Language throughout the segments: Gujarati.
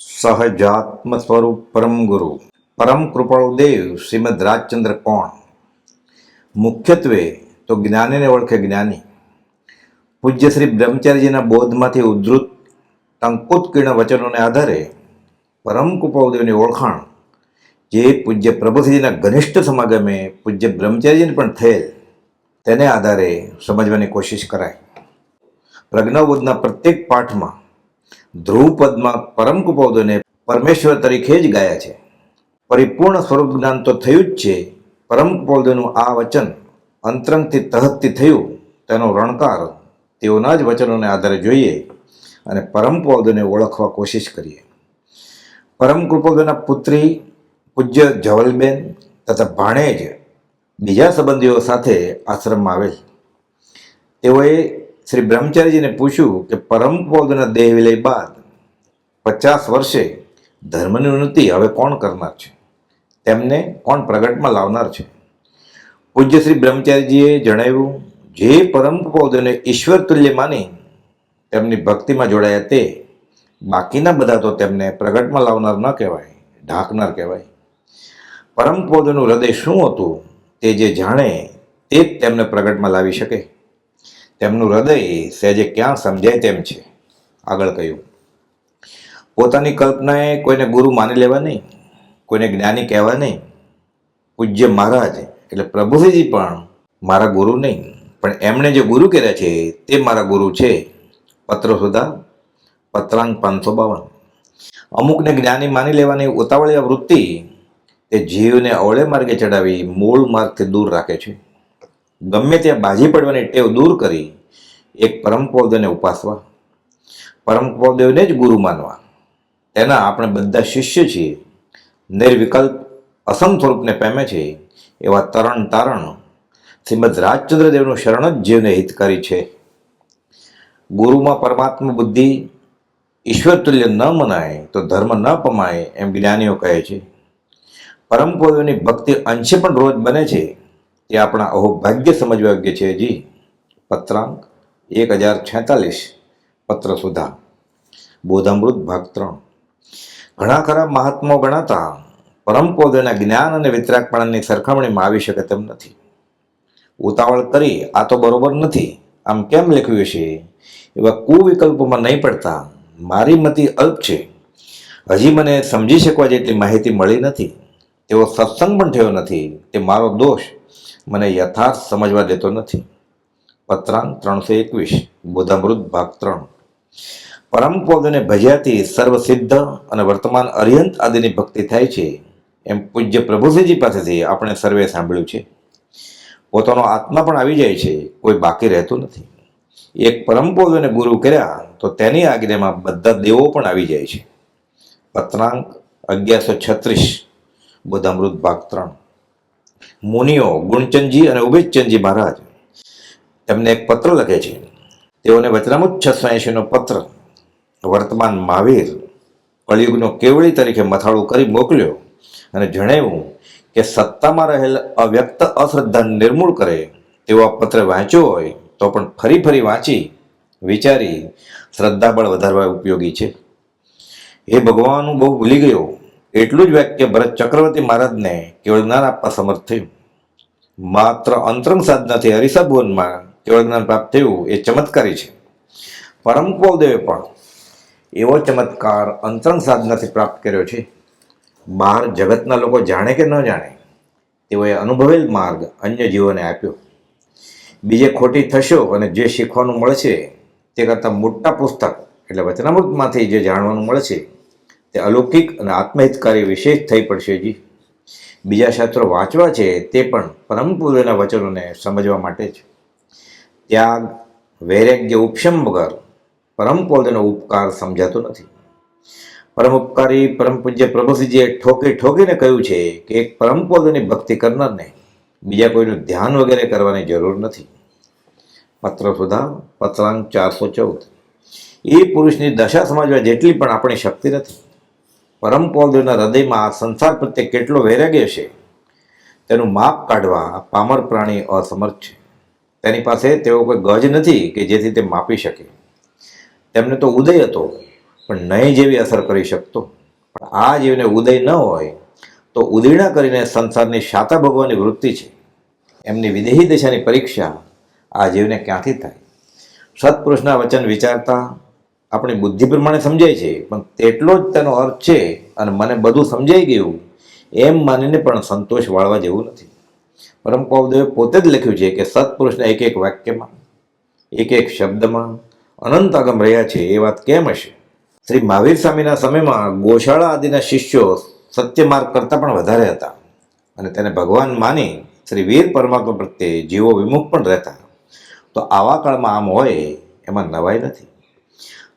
સહજાત્મ સ્વરૂપ પરમ ગુરુ પરમ કૃપાળુ દેવ શ્રીમદ રાજચંદ્ર કોણ? મુખ્યત્વે તો જ્ઞાનીને ઓળખે જ્ઞાની. પૂજ્ય શ્રી બ્રહ્મચારીજીના બોધમાંથી ઉદ્ધૃત ટંકોત્કીર્ણ વચનોને આધારે પરમ કૃપાળુ દેવની ઓળખાણ જે પૂજ્ય પ્રભુશ્રીજીના ઘનિષ્ઠ સમાગમે પૂજ્ય બ્રહ્મચારીજીને પણ થયેલ, તેને આધારે સમજવાની કોશિશ કરાય. પ્રજ્ઞાબોધના પ્રત્યેક પાઠમાં ધ્રુવપદમાં પરમ કૃપાળુદેવને પરમેશ્વર તરીકે જ ગાયા છે. પરિપૂર્ણ સ્વરૂપ જ્ઞાન તો થયું જ છે. પરમ કૃપાળુદેવનું આ વચન અંતરંગથી તહતથી થયું, તેનો રણકાર તેઓના જ વચનોને આધારે જોઈએ અને પરમ કૃપાળુદેવને ઓળખવા કોશિશ કરીએ. પરમ કૃપાળુદેવના પુત્રી પૂજ્ય જવલબેન તથા ભાણેજ બીજા સંબંધીઓ સાથે આશ્રમમાં આવેલ. તેઓએ શ્રી બ્રહ્મચારીજીને પૂછ્યું કે પરમ કૃપાળુદેવના દેહ વિલય બાદ 50 વર્ષે ધર્મની ઉન્નતિ હવે કોણ કરનાર છે? તેમને કોણ પ્રગટમાં લાવનાર છે? પૂજ્ય શ્રી બ્રહ્મચારીજીએ જણાવ્યું, જે પરમ કૃપાળુદેવને ઈશ્વર તુલ્ય માની તેમની ભક્તિમાં જોડાયા તે, બાકીના બધા તો તેમને પ્રગટમાં લાવનાર ન કહેવાય, ઢાંકનાર કહેવાય. પરમ કૃપાળુદેવનું હૃદય શું હતું તે જે જાણે તે જ તેમને પ્રગટમાં લાવી શકે. તેમનું હૃદય સહેજે ક્યાં સમજાય તેમ છે. આગળ કહ્યું, પોતાની કલ્પનાએ કોઈને ગુરુ માની લેવા નહીં, કોઈને જ્ઞાની કહેવા નહીં. પૂજ્ય મહારાજ એટલે પ્રભુશ્રીજી પણ મારા ગુરુ નહીં, પણ એમણે જે ગુરુ કર્યા છે તે મારા ગુરુ છે. પત્ર સુધા પત્રાંક 552. અમુકને જ્ઞાની માની લેવાની ઉતાવળિયા વૃત્તિ તે જીવને અવળે માર્ગે ચડાવી મૂળ માર્ગથી દૂર રાખે છે. ગમે ત્યાં બાજી પડવાની ટેવ દૂર કરી એક પરમ કૃપાળુદેવને ઉપાસવા, પરમ કૃપાળુદેવને જ ગુરુ માનવા. તેના આપણે બધા શિષ્ય છીએ. નિર્વિકલ્પ અસમ સ્વરૂપને પામે છે એવા તરણ તારણ શ્રીમદ રાજચંદ્રદેવનું શરણ જ જીવને હિતકારી છે. ગુરુમાં પરમાત્મા બુદ્ધિ ઈશ્વર તુલ્ય ન મનાય તો ધર્મ ન પમાય એમ જ્ઞાનીઓ કહે છે. પરમ કૃપાળુદેવની ભક્તિ અંશે પણ રોજ બને છે તે આપણા અહોભાગ્ય સમજવા યોગ્ય છે. જી પત્રાંક 1046. પત્ર સુધા બોધામૃત ભાગ 3. ઘણા ખરા મહાત્માઓ ગણાતા પરમ કૃપાળુદેવના જ્ઞાન અને વિતરાગપણાની સરખામણીમાં આવી શકે તેમ નથી. ઉતાવળ કરી આ તો બરોબર નથી, આમ કેમ લખ્યું હશે એવા કુવિકલ્પોમાં નહીં પડતા મારી મતિ અલ્પ છે, હજી મને સમજી શકવા જેટલી માહિતી મળી નથી, તેવો સત્સંગ પણ થયો નથી, તે મારો દોષ મને યથાર્થ સમજવા દેતો નથી. પત્રાંક 321. બોધામૃત ભાગ 3. પરમ કૃપાળુદેવને ભજ્યાથી સર્વસિદ્ધ અને વર્તમાન અરિહંત આદિની ભક્તિ થાય છે એમ પૂજ્ય પ્રભુશ્રીજી પાસેથી આપણે સર્વે સાંભળ્યું છે. પોતાનો આત્મા પણ આવી જાય છે, કોઈ બાકી રહેતું નથી. એક પરમ કૃપાળુદેવને ગુરુ કર્યા તો તેની આજ્ઞામાં બધા દેવો પણ આવી જાય છે. પત્રાંક 1136. બોધામૃત ભાગ 3. મુનિઓ ગુણચંદજી અને ઉમેશચંદજી મહારાજ તેમને એક પત્ર લખે છે. તેઓને વચનામૃત 680નો પત્ર વર્તમાન મહાવીર કળિયુગનો કેવળી તરીકે મથાળું કરી મોકલ્યો અને જણાવ્યું કે સત્તામાં રહેલ અવ્યક્ત અશ્રદ્ધા નિર્મૂળ કરે તેવો આ પત્ર વાંચ્યો હોય તો પણ ફરી ફરી વાંચી વિચારી શ્રદ્ધાબળ વધારવા ઉપયોગી છે. એ ભગવાન હું બહુ ભૂલી ગયો. એટલું જ વાક્ય ભરત ચક્રવર્તી મહારાજને કેવળ જ્ઞાન આપવા સમર્થ થયું. માત્ર અંતરંગ સાધનાથી હરિષા ભુવનમાં કેવળ જ્ઞાન પ્રાપ્ત થયું એ ચમત્કારી છે. પરમ કૃપાળુદેવે પણ એવો ચમત્કાર અંતરંગ સાધનાથી પ્રાપ્ત કર્યો છે. બહાર જગતના લોકો જાણે કે ન જાણે તેઓએ અનુભવેલ માર્ગ અન્ય જીવોને આપ્યો. બીજે ખોટી થશો અને જે શીખવાનું મળે છે તે કરતાં મોટા પુસ્તક એટલે વચનામૃતમાંથી જે જાણવાનું મળે છે તે અલૌકિક અને આત્મહિતકારી વિશેષ થઈ પડશે. જી બીજા શાસ્ત્રો વાંચવા છે તે પણ પરમ કૃપાળુદેવના વચનોને સમજવા માટે જ. ત્યાગ વૈરાગ્ય ઉપશમ વગર પરમ કૃપાળુદેવનો ઉપકાર સમજાતો નથી. પરમ ઉપકારી પરમ પૂજ્ય પ્રભુશ્રીજીએ ઠોકીને કહ્યું છે કે એક પરમ કૃપાળુદેવની ભક્તિ કરનારને બીજા કોઈનું ધ્યાન વગેરે કરવાની જરૂર નથી. પત્ર સુધા પત્રાંક 414. એ પુરુષની દશા સમજવા જેટલી પણ આપણી શક્તિ નથી. પરમ કૃપાળુદેવના હૃદયમાં સંસાર પ્રત્યે કેટલો વૈરાગ્ય છે તેનું માપ કાઢવા પામર પ્રાણી અસમર્થ છે. તેની પાસે તેવો કોઈ ગજ નથી કે જેથી તે માપી શકે. તેમને તો ઉદય હતો પણ નહીં જેવી અસર કરી શકતો. પણ આ જીવને ઉદય ન હોય તો ઉદયણા કરીને સંસારની શાતા ભોગવાની વૃત્તિ છે એમની વિદેહી દશાની પરીક્ષા આ જીવને ક્યાંથી થાય? સત્પુરુષના વચન વિચારતા આપણી બુદ્ધિ પ્રમાણે સમજાય છે, પણ તેટલો જ તેનો અર્થ છે અને મને બધું સમજાઈ ગયું એમ માનીને પણ સંતોષ વાળવા જેવું નથી. પરમ પૌદેવે પોતે જ લખ્યું છે કે સત્પુરુષના એક એક વાક્યમાં, એક એક શબ્દમાં અનંત આગમ રહ્યા છે. એ વાત કેમ હશે? શ્રી મહાવીર સ્વામીના સમયમાં ગોશાળા આદિના શિષ્યો સત્ય માર્ગ કરતાં પણ વધારે હતા અને તેને ભગવાન માની શ્રી વીર પરમાત્મા પ્રત્યે જીવો વિમુખ પણ રહેતા. તો આવા કાળમાં આમ હોય એમાં નવાઈ નથી.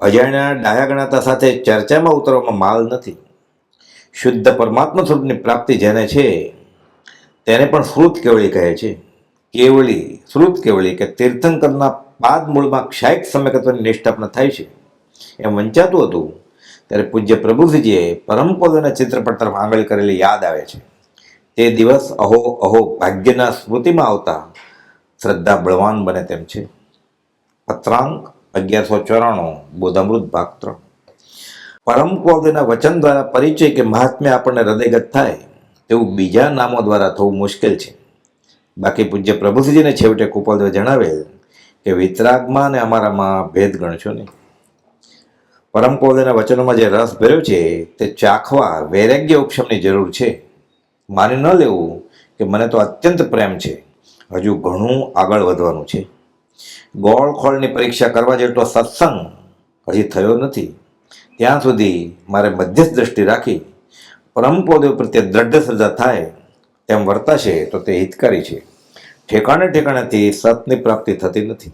અજાણ્યા ડાયા ગણાતા સાથે ચર્ચામાં ઉતરવામાં માલ નથી. શુદ્ધ પરમાત્મા સ્વરૂપની પ્રાપ્તિ જેને છે તેને પણ શ્રુત કેવળી કહે છે. કેવળી, શ્રુત કેવળી કે તીર્થંકરના પાદ મૂળમાં ક્ષાયક સમ્યકત્વની નિષ્ઠાપના થાય છે એમ વંચાતું હતું ત્યારે પૂજ્ય પ્રભુજીએ પરમ પદના ચિત્રપટ તરફ આંગળી કરેલી યાદ આવે છે. તે દિવસ અહો અહો ભાગ્યના સ્મૃતિમાં આવતા શ્રદ્ધા બળવાન બને તેમ છે. પત્રાંક 1194 બોધામૃત ભાગ 3. પરમ પદના વચન દ્વારા પરિચય કે મહાત્મ્ય આપણને હૃદયગત થાય તેવું બીજા નામો દ્વારા થવું મુશ્કેલ છે. બાકી પૂજ્ય પ્રભુજીને છેવટે કુપોલદેવે જણાવેલ કે વિતરાગમાં અને અમારામાં ભેદ ગણશો નહીં. પરમ પૌદેના વચનોમાં જે રસ ભર્યો છે તે ચાખવા વૈરાગ્ય ઉપશમની જરૂર છે. માની ન લેવું કે મને તો અત્યંત પ્રેમ છે, હજુ ઘણું આગળ વધવાનું છે. ગોળ ખોળની પરીક્ષા કરવા જેટલો સત્સંગ હજી થયો નથી. ત્યાં સુધી મારે મધ્યસ્થ દ્રષ્ટિ રાખી પરમ પૌદેવ પ્રત્યે દ્રઢ શ્રદ્ધા થાય તેમ વર્તાશે તો તે હિતકારી છે. ઠેકાણે ઠેકાણેથી સતની પ્રાપ્તિ થતી નથી.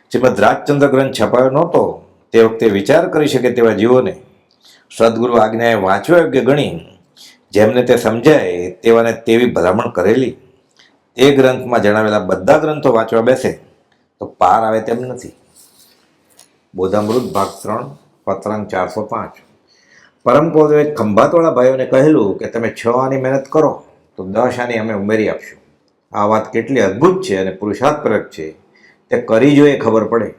શ્રીમદ રાજચંદ્ર ગ્રંથ છપાયો નહોતો તે વખતે વિચાર કરી શકે તેવા જીવોને સદગુરુ આજ્ઞાએ વાંચવા યોગ્ય ગણી જેમને તે સમજાય તેવાને તેવી ભલામણ કરેલી. તે ગ્રંથમાં જણાવેલા બધા ગ્રંથો વાંચવા બેસે તો પાર આવે તેમ નથી. બોધામૃત ભાગ 3 પત્રાંક 405. પરમ પૌદેવે ખંભાતવાળા ભાઈઓને કહેલું કે તમે 6 આની મહેનત કરો તો 10 આની અમે ઉમેરી આપશું. આ વાત કેટલી અદ્ભુત છે અને પુરુષાર્થપરક છે તે કરી જોઈએ ખબર પડે.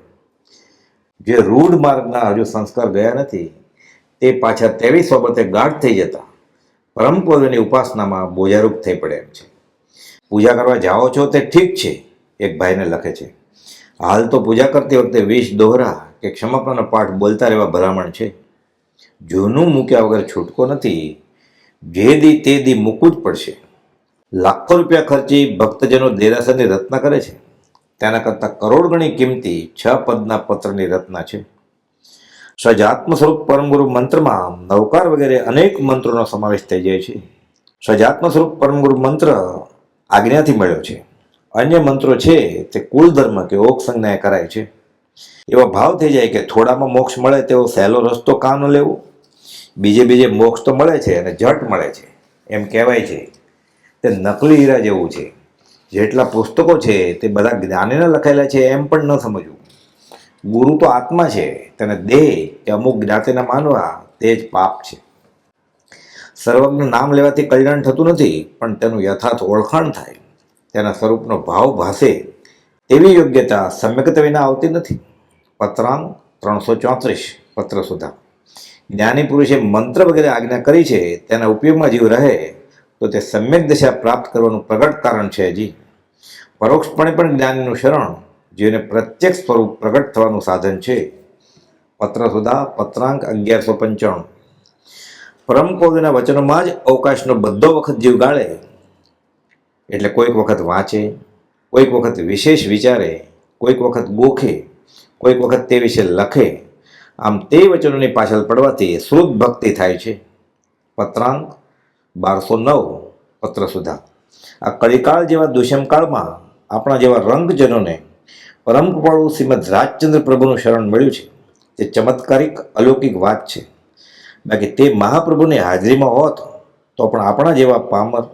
જે રૂઢ માર્ગના હજુ સંસ્કાર ગયા નથી તે પાછા તેવી સોબતે ગાઢ થઈ જતા પરમ પૌદેવની ઉપાસનામાં બોજારૂપ થઈ પડે એમ છે. પૂજા કરવા જાઓ છો તે ઠીક છે, એક ભાઈને લખે છે. હાલ તો પૂજા કરતી વખતે 20 દોહરા કે ક્ષમાપણાનો પાઠ બોલતા રહેવા ભલામણ છે. જૂનું મૂક્યા વગર છૂટકો નથી. જે દી તે દી મૂકવું જ પડશે. લાખો રૂપિયા ખર્ચી ભક્તજનો દેરાસરની રચના કરે છે તેના કરતાં કરોડ ગણી કિંમતી 6 પદના પત્રની રચના છે. સજાત્મ સ્વરૂપ પરમગુરુ મંત્રમાં નવકાર વગેરે અનેક મંત્રોનો સમાવેશ થઈ જાય છે. સજાત્મ સ્વરૂપ પરમગુરુ મંત્ર આજ્ઞાથી મળ્યો છે. અન્ય મંત્રો છે તે કુલ ધર્મ કે ઓક સંજ્ઞાએ કરાય છે. એવો ભાવ થઈ જાય કે થોડામાં મોક્ષ મળે તેવો સહેલો રસ્તો કાં ન લેવો. બીજે મોક્ષ તો મળે છે અને ઝટ મળે છે એમ કહેવાય છે. તે નકલી હીરા જેવું છે. જેટલા પુસ્તકો છે તે બધા જ્ઞાનીને લખાયેલા છે એમ પણ ન સમજવું. ગુરુ તો આત્મા છે, તેને દેહ કે અમુક જ્ઞાતિના માનવા તે જ પાપ છે. સર્વજ્ઞ નામ લેવાથી કલ્યાણ થતું નથી, પણ તેનું યથાર્થ ઓળખાણ થાય, તેના સ્વરૂપનો ભાવ ભાસે તેવી યોગ્યતા સમ્યકતા વિના આવતી નથી. પત્રાંક 334 પત્ર સુધા. જ્ઞાની પુરુષે મંત્ર વગેરે આજ્ઞા કરી છે તેના ઉપયોગમાં જીવ રહે તો તે સમ્યક દશા પ્રાપ્ત કરવાનું પ્રગટ કારણ છે. હજી પરોક્ષપણે પણ જ્ઞાનીનું શરણ જીવને પ્રત્યક્ષ સ્વરૂપ પ્રગટ થવાનું સાધન છે. પત્ર સુધા પત્રાંક 1195. પરમ પૌદેના વચનોમાં જ અવકાશનો બધો વખત જીવ ગાળે એટલે કોઈક વખત વાંચે, કોઈક વખત વિશેષ વિચારે, કોઈક વખત ગોખે, કોઈક વખત તે વિશે લખે. આમ તે વચનોની પાછળ પડવાથી શ્રુત ભક્તિ થાય છે. પત્રાંક 1209 પત્ર સુધા. આ કલિકાળ જેવા દુષ્મકાળમાં આપણા જેવા રંગજનોને પરમ કૃપાળુ શ્રીમદ રાજચંદ્ર પ્રભુનું શરણ મળ્યું છે તે ચમત્કારિક અલૌકિક વાત છે. બાકી તે મહાપ્રભુની હાજરીમાં હોત તો પણ આપણા જેવા પામર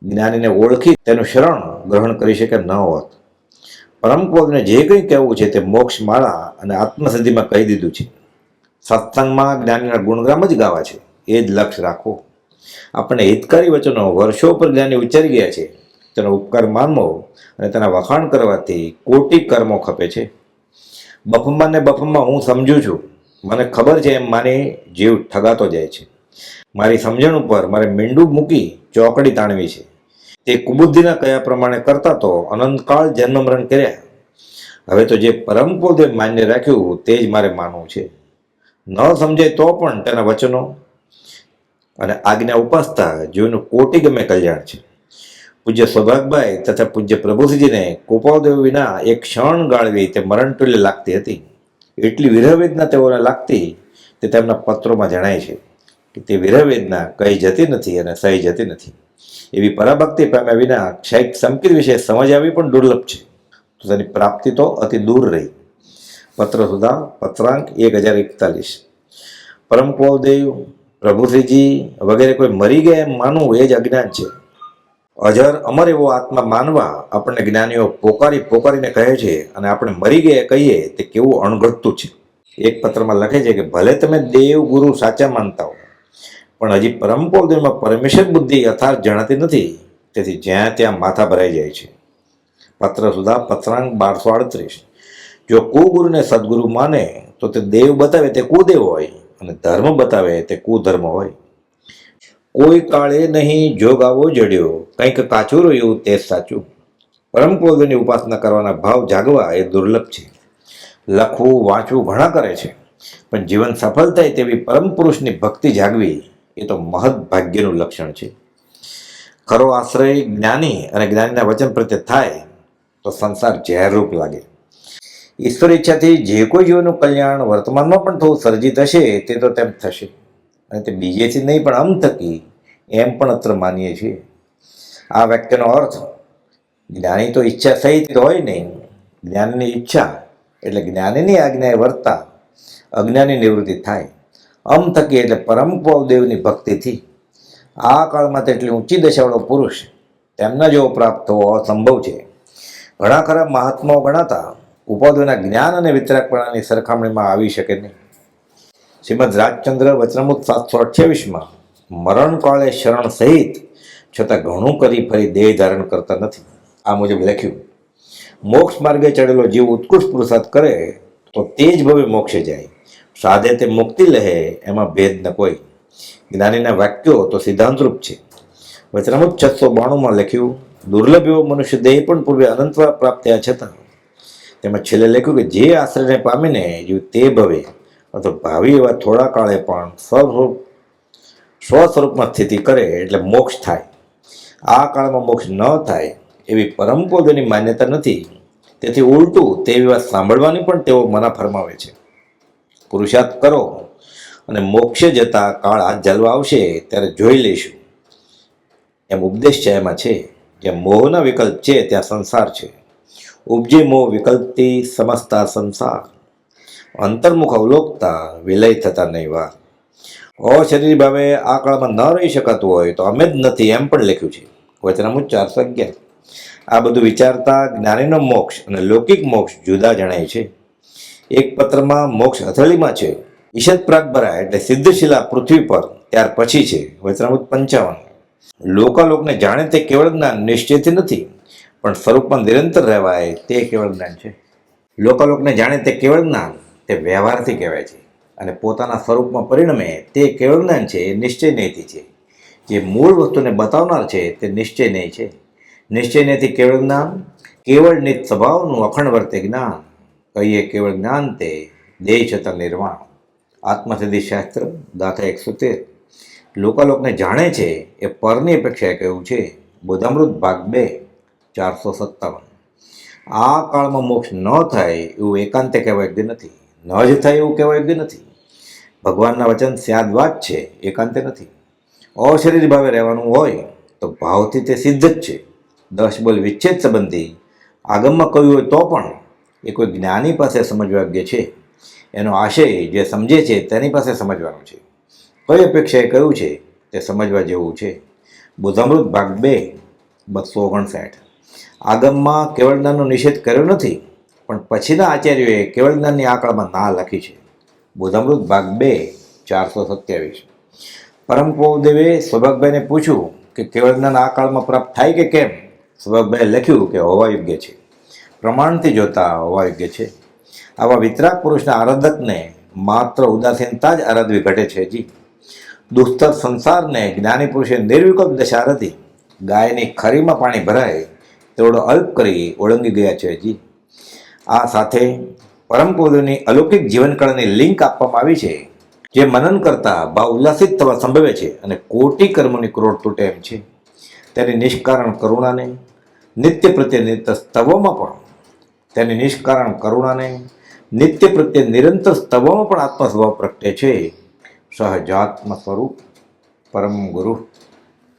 જ્ઞાનીને ઓળખી તેનું શરણ ગ્રહણ કરી શકે ન હોત. પરમ પદને જે કંઈ કહેવું છે તે મોક્ષ માળા અને આત્મસિદ્ધિમાં કહી દીધું છે. સત્સંગમાં જ્ઞાનીના ગુણગામ જ ગાવા છે એ જ લક્ષ્ય રાખો. આપણને હિતકારી વચનો વર્ષો પર જ્ઞાની ઉચ્ચારી ગયા છે તેનો ઉપકાર માનવો અને તેના વખાણ કરવાથી કોટી કર્મો ખપે છે. બફમાં ને બફમાં હું સમજું છું, મને ખબર છે એમ માની જીવ ઠગાતો જાય છે. મારી સમજણ ઉપર મારે મીંડું મૂકી ચોકડી તાણવી છે. તે કુબુદ્ધિના કયા પ્રમાણે કરતા તો અનંતકાળ જન્મ મરણ કર્યા. હવે તો જે પરમ પોતે માન્ય રાખ્યું તે જ મારે માનવું છે. ન સમજાય તો પણ તેના વચનો અને આજ્ઞા ઉપાસતા જીવનું કોટી ગમે કલ્યાણ છે. પૂજ્ય સૌભાગભાઈ તથા પૂજ્ય પ્રભુજીને કૃપાદેવ વિના એક ક્ષણ ગાળવી તે મરણ તુલ્ય લાગતી હતી. એટલી વિરહવેદના તેઓને લાગતી તે તેમના પત્રોમાં જણાય છે કે તે વિરહવેદના કહી જતી નથી અને સહી જતી નથી. એવી પરાભક્તિ પામ્યા વિના ક્ષયિક સંકિત વિશે સમજ આવી પણ દુર્લભ છે, તો તેની પ્રાપ્તિ તો અતિ દૂર રહી. પત્ર સુધા પત્રાંક 1041. પરમ કુળદેવ પ્રભુશ્રીજી વગેરે કોઈ મરી ગયા એમ માનવું એ જ અજ્ઞાન છે. અજર અમર એવો આત્મા માનવા આપણને જ્ઞાનીઓ પોકારીને કહે છે અને આપણે મરી ગયા કહીએ તે કેવું અણઘડતું છે. એક પત્રમાં લખે છે કે ભલે તમે દેવ ગુરુ સાચા માનતા હો, પણ હજી પરમ કુળદેવમાં પરમેશ્વર બુદ્ધિ યથાર્થ જણાતી નથી, તેથી જ્યાં ત્યાં માથા ભરાઈ જાય છે. પત્ર સુધા પત્રાંક 1238. જો કુગુરુને સદગુરુ માને તો તે દેવ બતાવે તે કુદેવ હોય અને ધર્મ બતાવે તે કુધર્મ હોય. કોઈ કાળે નહીં જોગ આવો જડ્યો, કંઈક કાચું રહ્યું તે સાચું. પરમ કુળદેવની ઉપાસના કરવાના ભાવ જાગવા એ દુર્લભ છે. લખવું વાંચવું ઘણા કરે છે, પણ જીવન સફળ થાય તેવી પરમ પુરુષની ભક્તિ જાગવી એ તો મહદ ભાગ્યનું લક્ષણ છે. ખરો આશ્રય જ્ઞાની અને જ્ઞાનીના વચન પ્રત્યે થાય તો સંસાર ઝેરરૂપ લાગે. ઈશ્વર ઈચ્છાથી જે કોઈ જીવનનું કલ્યાણ વર્તમાનમાં પણ થવું સર્જિત હશે તે તો તેમ થશે, અને તે બીજેથી નહીં પણ અમ થકી એમ પણ અત્ર માનીએ છીએ. આ વાક્યનો અર્થ જ્ઞાની તો ઈચ્છા સહિત હોય નહીં. જ્ઞાનની ઈચ્છા એટલે જ્ઞાનીની આજ્ઞાએ વર્તા અજ્ઞાની નિવૃત્તિ થાય. અમ થકી એટલે પરમ કુળદેવની ભક્તિથી. આ કાળમાં તેટલી ઊંચી દશાવાળો પુરુષ તેમના જેવો પ્રાપ્ત થવો અસંભવ છે. ઘણા ખરા મહાત્માઓ ગણાતા ઉપાધિના જ્ઞાન અને વિતરાગપણાની સરખામણીમાં આવી શકે નહીં. શ્રીમદ રાજચંદ્ર વચનામૃત 728માં મરણ કાળે શરણ સહિત છતાં ઘણું કરી ફરી દેહ ધારણ કરતા નથી. આ મુજબ લખ્યું: મોક્ષ માર્ગે ચડેલો જીવ ઉત્કૃષ્ટ પુરુષાર્થ કરે તો તે જ ભવે મોક્ષે જાય. સાધે તે મુક્તિ લહે, એમાં ભેદ ન કોઈ. જ્ઞાનીના વાક્યો તો સિદ્ધાંતરૂપ છે. વચનામૃત 692માં લખ્યું: દુર્લભ એવો મનુષ્ય દેહ પણ પૂર્વે અનંતવાર પ્રાપ્ત થયા છતાં તેમાં છેલ્લે લખ્યું કે જે આશ્રયને પામીને જીવ તે ભવે અથવા ભાવિ એવા થોડા કાળે પણ સ્વસ્વરૂપમાં સ્થિતિ કરે એટલે મોક્ષ થાય. આ કાળમાં મોક્ષ ન થાય એવી પરમ કુળદેવની માન્યતા નથી. તેથી ઉલટું તેવી વાત સાંભળવાની પણ તેઓ મના ફરમાવે છે. પુરુષાર્થ કરો અને મોક્ષે જતા કાળ હાથ ઝાલવા આવશે ત્યારે જોઈ લઈશું એમ ઉપદેશ છે. એમાં છે જ્યાં મોહના વિકલ્પ છે ત્યાં સંસાર છે. ઉપજે મોહ વિકલ્પથી સમજતા સંસાર, અંતર્મુખ અવલોકતા વિલય થતા નહીં વાર. અશરીરી ભાવે આ કાળમાં ન રહી શકાતું હોય તો અમે જ નથી એમ પણ લખ્યું છે. વચનામૃત 411. આ બધું વિચારતા જ્ઞાનીનો મોક્ષ અને લૌકિક મોક્ષ જુદા જણાય છે. એક પત્રમાં મોક્ષ હથેળીમાં છે, ઈશદ પ્રાગભરા એટલે સિદ્ધશિલા પૃથ્વી પર, ત્યાર પછી છે. વચનામૃત 55. લોકાલોકને જાણે તે કેવળ જ્ઞાન નિશ્ચયથી નથી, પણ સ્વરૂપમાં નિરંતર રહેવાય તે કેવળ જ્ઞાન છે. લોકાલોકને જાણે તે કેવળ જ્ઞાન તે વ્યવહારથી કહેવાય છે, અને પોતાના સ્વરૂપમાં પરિણમે તે કેવળ જ્ઞાન છે એ નિશ્ચય નહીંથી છે. જે મૂળ વસ્તુને બતાવનાર છે તે નિશ્ચય નહીં છે. નિશ્ચય નહીંથી કેવળ જ્ઞાન, કેવળ નિત સ્વભાવનું અખંડ વર્તે જ્ઞાન, કહીએ કેવળ જ્ઞાન તે દેહ છતાં નિર્વાણ. આત્મસિદ્ધિ શાસ્ત્ર દાખલા 113. લોકાલોકને જાણે છે એ પરની અપેક્ષાએ કહ્યું છે. બોધામૃત ભાગ 2 457. આ કાળમાં મોક્ષ ન થાય એવું એકાંતે કહેવા યોગ્ય નથી, ન જ થાય એવું કહેવા યોગ્ય નથી. ભગવાનના વચન સ્યાદવાદ છે, એકાંતે નથી. અશરીર ભાવે રહેવાનું હોય તો ભાવથી તે સિદ્ધ જ છે. 10 બોલ વિચ્છેદ સંબંધી આગમમાં કહ્યું હોય તો પણ એ કોઈ જ્ઞાની પાસે સમજવા યોગ્ય છે. એનો આશય જે સમજે છે તેની પાસે સમજવાનો છે. કઈ અપેક્ષાએ કહ્યું છે તે સમજવા જેવું છે. બોધામૃત ભાગ 2 259. આગમમાં કેવળ જ્ઞાનનો નિષેધ કર્યો નથી, પણ પછીના આચાર્યોએ કેવળ જ્ઞાનની આ કાળમાં ના લખી છે. બોધામૃત ભાગ 2 427. પરમ કુળદેવે સૌભાગભાઈને પૂછ્યું કે કેવળ જ્ઞાન આ કાળમાં પ્રાપ્ત થાય કે કેમ? સૌભાગભાઈએ લખ્યું કે હોવા યોગ્ય છે, પ્રમાણથી જોતા હોવા યોગ્ય છે. આવા વિતરાગ પુરુષના આરાધકને માત્ર ઉદાસીનતા જ આરાધવી ઘટે છે. જી દુસ્તર સંસારને જ્ઞાની પુરુષે નિર્વિકલ્પ દશારથી ગાયની ખરીમાં પાણી ભરાય તેવડો અલ્પ કરી ઓળંગી ગયા છે હજી. આ સાથે પરમ પૂજ્યની અલૌકિક જીવનકળાની લિંક આપવામાં આવી છે, જે મનન કરતા ભાવ ઉલ્લાસિત થવા સંભવે છે અને કોટી કર્મોની ક્રોડ તૂટે એમ છે. તેની નિષ્કારણ કરુણાને નિત્ય પ્રત્યે નિત્ય સ્તવોમાં પણ તેની નિષ્કારણ કરુણાને નિત્ય પ્રત્યે નિરંતર સ્તવોમાં પણ આત્મ સ્વભાવ પ્રગટે છે. સહજાત્મ સ્વરૂપ પરમ ગુરુ.